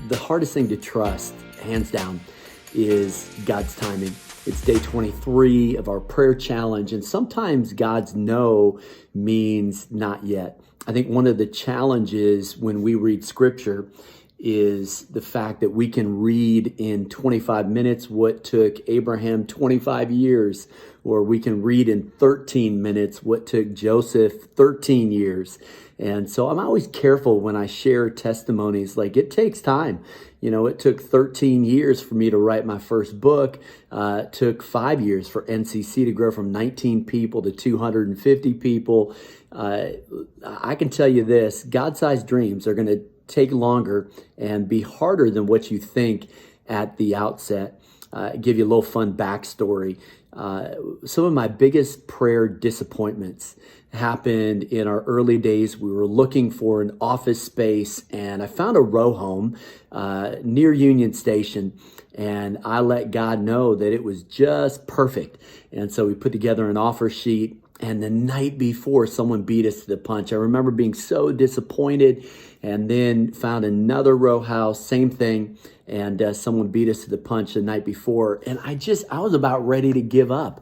the hardest thing to trust, hands down, is God's timing. It's day 23 of our prayer challenge, and sometimes God's no means not yet. I think one of the challenges when we read scripture is the fact that we can read in 25 minutes what took Abraham 25 years, or we can read in 13 minutes what took Joseph 13 years. And so I'm always careful when I share testimonies, like it takes time. You know, it took 13 years for me to write my first book. It took 5 years for NCC to grow from 19 people to 250 people. I can tell you this, God-sized dreams are going to take longer and be harder than what you think at the outset. Give you a little fun backstory. Some of my biggest prayer disappointments happened in our early days. We were looking for an office space, and I found a row home near Union Station, and I let God know that it was just perfect. And so we put together an offer sheet, and the night before, someone beat us to the punch. I remember being so disappointed, and then found another row house, same thing, and someone beat us to the punch the night before. And I was about ready to give up.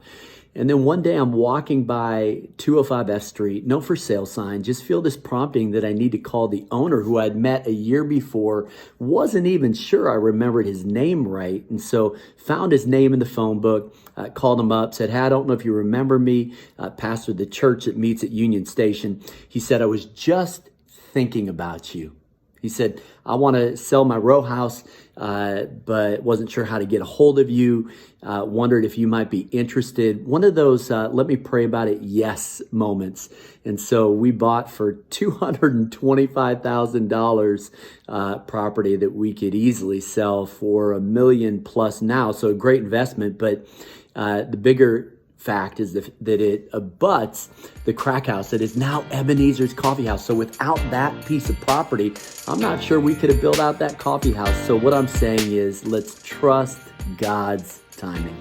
And then one day I'm walking by 205 F Street, no for sale sign, just feel this prompting that I need to call the owner who I'd met a year before. Wasn't even sure I remembered his name right. And so found his name in the phone book, called him up, said, "Hey, I don't know if you remember me, pastor of the church that meets at Union Station." He said, "I was just thinking about you." He said, "I want to sell my row house, but wasn't sure how to get a hold of you. Wondered if you might be interested." One of those, let me pray about it, yes moments. And so we bought for $225,000 property that we could easily sell for $1 million plus now. So a great investment. But the bigger fact is that it abuts the crack house that is now Ebenezer's Coffee House. So without that piece of property, I'm not sure we could have built out that coffee house. So what I'm saying is, let's trust God's timing.